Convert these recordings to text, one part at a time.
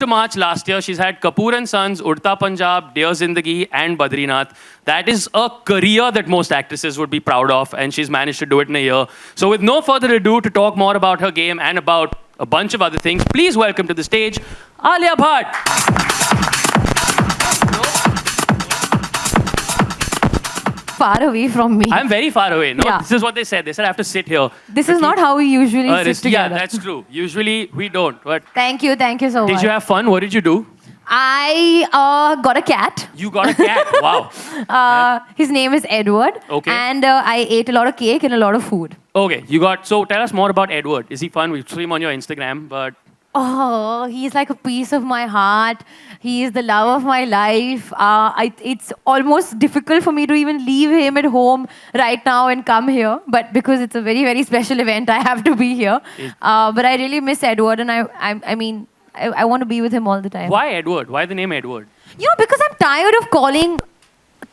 to March last year, she's had Kapoor and Sons, Udta Punjab, Dear Zindagi, and Badrinath. That is a career that most actresses would be proud of, and she's managed to do it in a year. So, with no further ado, to talk more about her game and about a bunch of other things, please welcome to the stage Alia Bhatt. Far away from me. I'm very far away. No, Yeah. this is what they said. They said I have to sit here. This is not how we usually sit Yeah, together. that's true. Usually we don't. But Thank you so much. did you have fun? What did you do? I got a cat. You got a cat. Wow. His name is Edward. Okay. And I ate a lot of cake and a lot of food. Okay, you got. So tell us more about Edward. Is he fun? We saw him on your Instagram, but Oh, he's like a piece of my heart. He is the love of my life. It's almost difficult for me to even leave him at home right now and come here. But because it's a very, very special event, I have to be here. But I really miss Edward, and I want to be with him all the time. why Edward? Why the name Edward? You know, because I'm tired of calling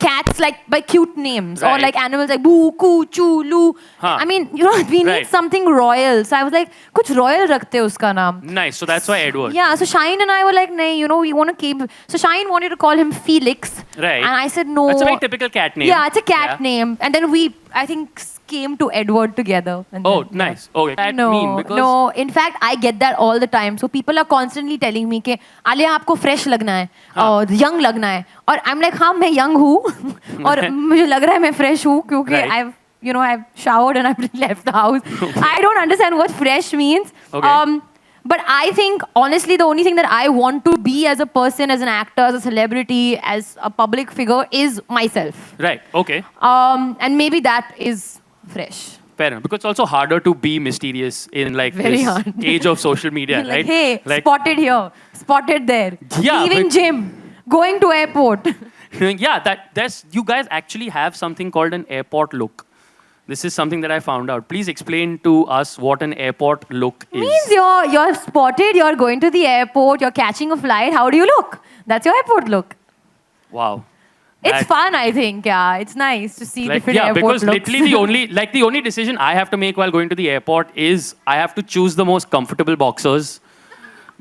cats like by cute names or Right. like animals like boo, coo, choo, loo. Huh. I mean, you know, we need Right. something royal. So I was like, kuch royal rakhte uska naam. Nice. So that's why Edward. Yeah, so Shine and I were like, nay, you know, we want to keep. So Shine wanted to call him Felix. Right. And I said, no. That's a very typical cat name. Yeah, it's a cat Yeah. name. And then we, I think, came to Edward together. And Oh, then, nice. Okay. That No, mean because no. In fact, I get that all the time. So people are constantly telling me कि आलिया आपको fresh लगना है और young लगना है. और I'm like हाँ मैं young हूँ और मुझे लग रहा है मैं fresh हूँ क्योंकि Right. I've showered and I've left the house. I don't understand what fresh means. Okay. But I think honestly the only thing that I want to be as a person, as an actor, as a celebrity, as a public figure is myself. right. Okay. And maybe that is fresh. Fair enough. Because it's also harder to be mysterious in like Very this hard. age of social media, Like, right? hey, Like, spotted here, spotted there. Yeah, Leaving but- gym, going to airport. yeah, that's you guys actually have something called an airport look. This is something that I found out. Please explain to us what an airport look is. Means you're spotted, you're going to the airport, you're catching a flight. How do you look? That's your airport look. Wow. It's That- fun, I think. Yeah, it's nice to see Like, different yeah, airport because looks. literally the only decision I have to make while going to the airport is I have to choose the most comfortable boxers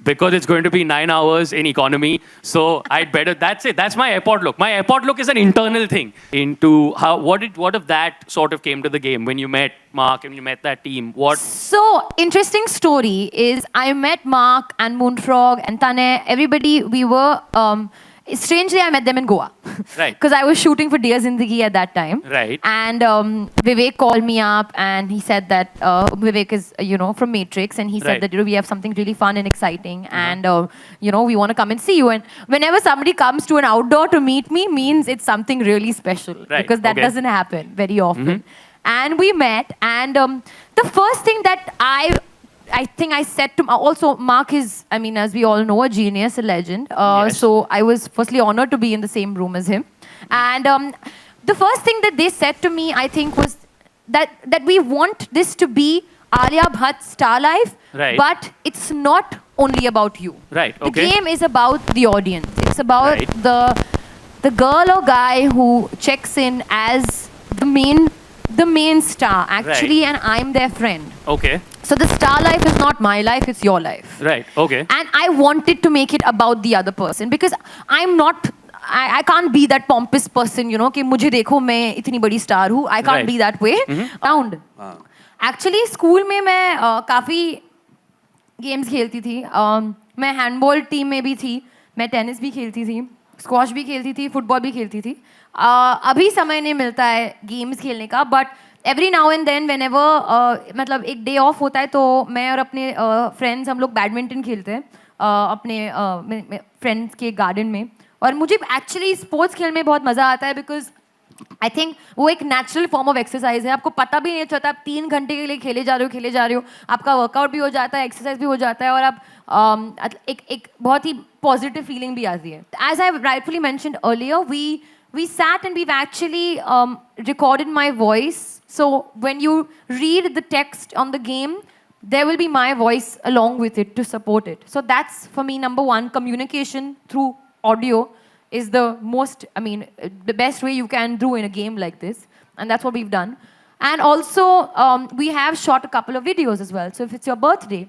because it's going to be 9 hours in economy. So I'd better, that's it. That's my airport look. My airport look is an internal thing into how, what if that sort of came to the game when you met Mark and you met that team? What? So, interesting story is I met Mark and Moonfrog and Tane. Everybody, we were... strangely, I met them in Goa. Right. Because I was shooting for Dear Zindagi at that time. Right. And Vivek called me up and he said that Vivek is, from Matrix. And he said Right. that, we have something really fun and exciting. And, we want to come and see you. And whenever somebody comes to an outdoor to meet me, means it's something really special. Right, Because that okay. doesn't happen very often. And we met. And the first thing that I think I said to also Mark is, as we all know, a genius, a legend. Yes. So I was firstly honored to be in the same room as him. And the first thing that they said to me, I think, was that we want this to be Alia Bhatt's Star Life, Right. but it's not only about you. Right, The okay. game is about the audience. It's about Right. the girl or guy who checks in as the main star, actually, and I'm their friend. Okay. So the star life is not my life, it's your life. Right. Okay. And I wanted to make it about the other person because I can't be that pompous person, कि मुझे देखो मैं इतनी बड़ी star हूँ. I can't Right. be that way. Around. Actually, school में मैं काफ़ी games खेलती थी. मैं handball team में भी थी. मैं tennis भी खेलती थी. Squash भी खेलती थी. Football भी खेलती थी. अभी समय नहीं मिलता है games खेलने का, but every now and then whenever मतलब एक day off होता है तो मैं और अपने friends हम लोग बैडमिंटन खेलते हैं अपने friends के garden में. और मुझे एक्चुअली स्पोर्ट्स खेलने में बहुत मज़ा आता है बिकॉज आई थिंक वो एक नेचुरल फॉर्म ऑफ एक्सरसाइज है. आपको पता भी नहीं चलता आप 3 घंटे के लिए खेले जा रहे हो आपका वर्कआउट भी हो जाता है, एक्सरसाइज भी हो जाता है और आप एक बहुत ही पॉजिटिव फीलिंग भी आती है. As I rightfully mentioned earlier we sat and we've actually recorded my voice. So when you read the text on the game, there will be my voice along with it to support it. So that's, for me, number one, communication through audio is the most, the best way you can do in a game like this. And that's what we've done. And also, we have shot a couple of videos as well. So if it's your birthday,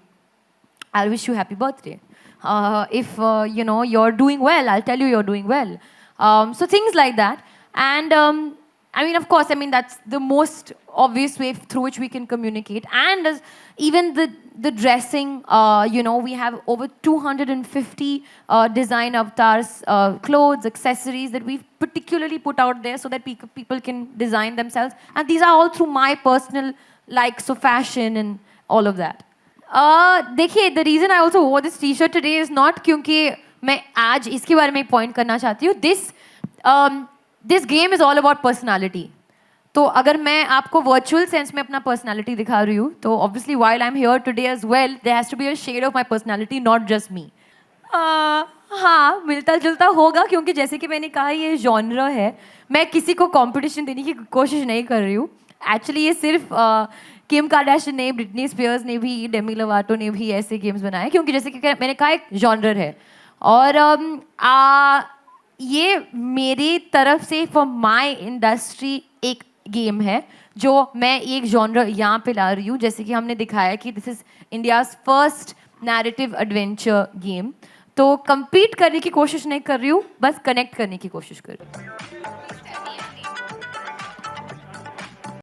I'll wish you happy birthday. if you're doing well, I'll tell you you're doing well. So things like that. And I mean, of course, I mean, that's the most obvious way through which we can communicate. And even the dressing, we have over 250 design avatars, clothes, accessories that we've particularly put out there so that people can design themselves. And these are all through my personal likes of fashion and all of that. देखिए, the reason I also wore this t-shirt today is not क्योंकि मैं आज इसके बारे में एक point करना चाहती हूँ. This game is all about personality. तो अगर मैं आपको virtual sense में अपना personality दिखा रही हूँ, तो obviously while I'm here today as well, there has to be a shade of my personality, not just me. हाँ, मिलता जुलता होगा क्योंकि जैसे कि मैंने कहा ये genre है. मैं किसी को competition देने की कोशिश नहीं कर रही हूँ. Actually ये सिर्फ किम कार्दाशियन ने, ब्रिटनी स्पीयर्स ने भी, डेमी लोवाटो ने भी ऐसे गेम्स बनाए क्योंकि जैसे कि मैंने कहा एक जॉनर है. और ये मेरी तरफ से फॉर माय इंडस्ट्री एक गेम है जो मैं एक जॉनर यहाँ पे ला रही हूँ. जैसे कि हमने दिखाया कि this is India's first narrative adventure game. तो compete करने की कोशिश नहीं कर रही हूँ, बस कनेक्ट करने की कोशिश कर रही हूँ.